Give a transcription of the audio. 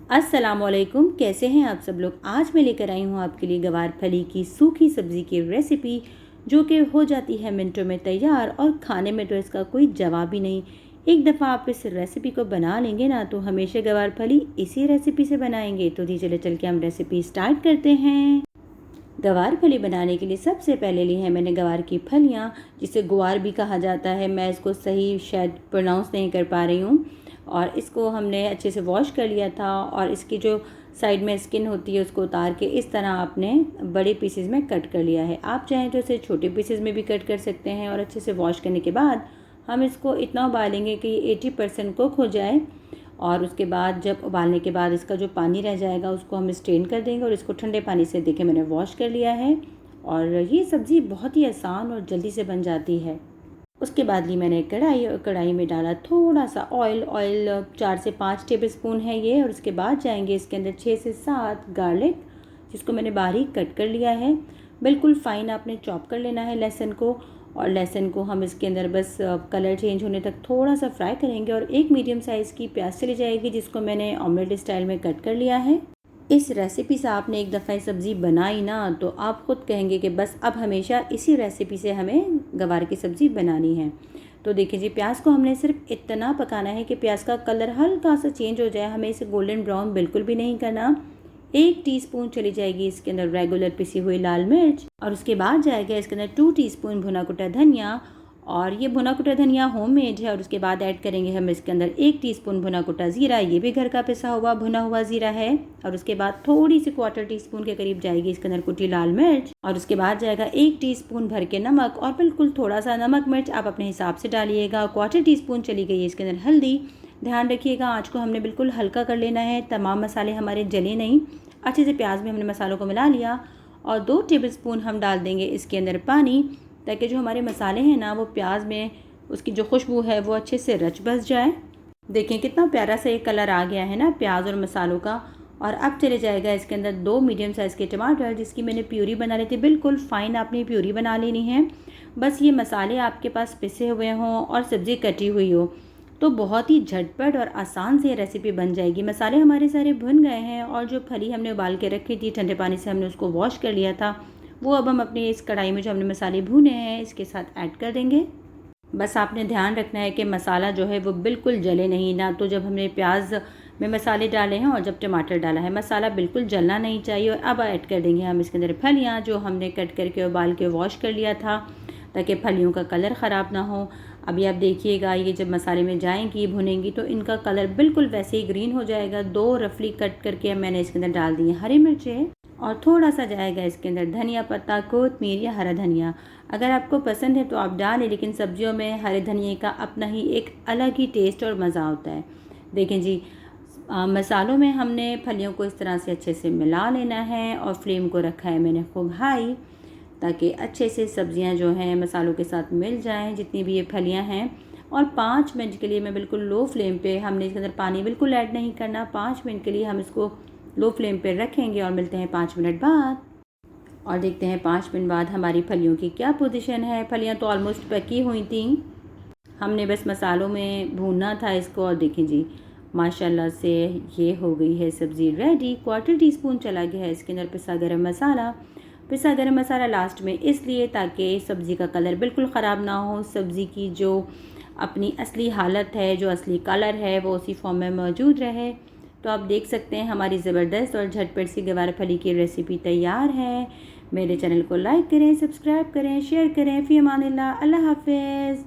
अस्सलामुअलैकुम, कैसे हैं आप सब लोग। आज मैं लेकर आई हूँ आपके लिए गवार फली की सूखी सब्ज़ी की रेसिपी, जो कि हो जाती है मिनटों में तैयार और खाने में तो इसका कोई जवाब ही नहीं। एक दफ़ा आप इस रेसिपी को बना लेंगे ना तो हमेशा गवार फली इसी रेसिपी से बनाएंगे। तो चले चल के हम रेसिपी स्टार्ट करते हैं। गवार फली बनाने के लिए सबसे पहले ली है मैंने गवार की फलियाँ, जिसे गुआर भी कहा जाता है। मैं इसको सही शायद प्रोनाउंस नहीं कर पा रही हूँ। और इसको हमने अच्छे से वॉश कर लिया था और इसकी जो साइड में स्किन होती है उसको उतार के इस तरह आपने बड़े पीसेस में कट कर लिया है। आप चाहें तो इसे छोटे पीसेस में भी कट कर सकते हैं। और अच्छे से वॉश करने के बाद हम इसको इतना उबालेंगे कि 80% कुक हो जाए। और उसके बाद जब उबालने के बाद इसका जो पानी रह जाएगा उसको हम स्ट्रेन कर देंगे और इसको ठंडे पानी से देखें मैंने वॉश कर लिया है। और ये सब्ज़ी बहुत ही आसान और जल्दी से बन जाती है। उसके बाद ली मैंने कढ़ाई और कढ़ाई में डाला थोड़ा सा ऑयल 4 से 5 टेबलस्पून है ये। और उसके बाद जाएंगे इसके अंदर 6 से 7 गार्लिक, जिसको मैंने बारीक कट कर लिया है। बिल्कुल फ़ाइन आपने चॉप कर लेना है लहसुन को। और लहसुन को हम इसके अंदर बस कलर चेंज होने तक थोड़ा सा फ्राई करेंगे। और एक मीडियम साइज़ की प्याज चली जाएगी, जिसको मैंने ऑमलेट स्टाइल में कट कर लिया है। इस रेसिपी से आपने एक दफ़ा सब्ज़ी बनाई ना तो आप ख़ुद कहेंगे कि बस अब हमेशा इसी रेसिपी से हमें गवार की सब्ज़ी बनानी है। तो देखिए जी, प्याज को हमने सिर्फ इतना पकाना है कि प्याज का कलर हल्का सा चेंज हो जाए। हमें इसे गोल्डन ब्राउन बिल्कुल भी नहीं करना। 1 टीस्पून चली जाएगी इसके अंदर रेगुलर पिसी हुई लाल मिर्च। और उसके बाद जाएगा इसके अंदर 2 टीस्पून भुना कुटा धनिया। और ये भुना कुटा धनिया होममेड है। और उसके बाद ऐड करेंगे हम इसके अंदर 1 टीस्पून भुना कुटा ज़ीरा, ये भी घर का पिसा हुआ भुना हुआ ज़ीरा है। और उसके बाद थोड़ी सी 1/4 टीस्पून के करीब जाएगी इसके अंदर कुटी लाल मिर्च। और उसके बाद जाएगा 1 टीस्पून भर के नमक। और बिल्कुल थोड़ा सा नमक मिर्च आप अपने हिसाब से डालिएगा। 1/4 टीस्पून चली गई है इसके अंदर हल्दी। ध्यान रखिएगा आँच को हमने बिल्कुल हल्का कर लेना है, तमाम मसाले हमारे जले नहीं। अच्छे से प्याज में हमने मसालों को मिला लिया। और 2 टेबलस्पून हम डाल देंगे इसके अंदर पानी, ताकि जो हमारे मसाले हैं ना वो प्याज में उसकी जो खुशबू है वो अच्छे से रच बस जाए। देखें कितना प्यारा सा ये कलर आ गया है ना प्याज और मसालों का। और अब चले जाएगा इसके अंदर 2 मीडियम साइज़ के टमाटर, जिसकी मैंने प्यूरी बना ली थी। बिल्कुल फ़ाइन आपने प्यूरी बना लेनी है। बस ये मसाले आपके पास पिसे हुए हों और सब्ज़ी कटी हुई हो तो बहुत ही झटपट और आसान से ये रेसिपी बन जाएगी। मसाले हमारे सारे भुन गए हैं। और जो फली हमने उबाल के रखी थी ठंडे पानी से, हमने उसको वॉश कर लिया था, वो अब हम अपने इस कढ़ाई में जो हमने मसाले भूने हैं इसके साथ ऐड कर देंगे। बस आपने ध्यान रखना है कि मसाला जो है वो बिल्कुल जले नहीं। ना तो जब हमने प्याज में मसाले डाले हैं और जब टमाटर डाला है, मसाला बिल्कुल जलना नहीं चाहिए। और अब ऐड कर देंगे हम इसके अंदर फलियाँ, जो हमने कट करके उबाल के वॉश कर लिया था, ताकि फलियों का कलर ख़राब ना हो। अभी आप देखिएगा ये जब मसाले में जाएंगी भुनेंगी तो इनका कलर बिल्कुल वैसे ही ग्रीन हो जाएगा। 2 रफली कट करके मैंने इसके अंदर डाल दी है हरी मिर्चें। और थोड़ा सा जाएगा इसके अंदर धनिया पत्ता, कोतमीर या हरा धनिया। अगर आपको पसंद है तो आप डालें, लेकिन सब्जियों में हरे धनिए का अपना ही एक अलग ही टेस्ट और मज़ा होता है। देखें जी, मसालों में हमने फलियों को इस तरह से अच्छे से मिला लेना है। और फ्लेम को रखा है मैंने खूब हाई, ताकि अच्छे से सब्जियां जो हैं मसालों के साथ मिल जाएं, जितनी भी ये फलियां हैं। और 5 मिनट के लिए मैं बिल्कुल लो फ्लेम पे, हमने इसके अंदर पानी बिल्कुल ऐड नहीं करना। 5 मिनट के लिए हम इसको लो फ्लेम पे रखेंगे। और मिलते हैं 5 मिनट बाद और देखते हैं 5 मिनट बाद हमारी फलियों की क्या पोजीशन है। फलियां तो ऑलमोस्ट पकी हुई थी, हमने बस मसालों में भूनना था इसको। और देखें जी, माशाल्लाह से ये हो गई है सब्ज़ी रेडी। 1/4 टीस्पून चला गया है इसके अंदर पिसा गरम मसाला। पिसा गरम मसाला लास्ट में इसलिए ताकि सब्ज़ी का कलर बिल्कुल ख़राब ना हो। सब्ज़ी की जो अपनी असली हालत है, जो असली कलर है, वो उसी फॉर्म में मौजूद रहे। तो आप देख सकते हैं हमारी ज़बरदस्त और झटपट सी गवार फली की रेसिपी तैयार है। मेरे चैनल को लाइक करें, सब्सक्राइब करें, शेयर करें। फ़ी अमानिल्लाह, अल्लाह हाफ़िज़।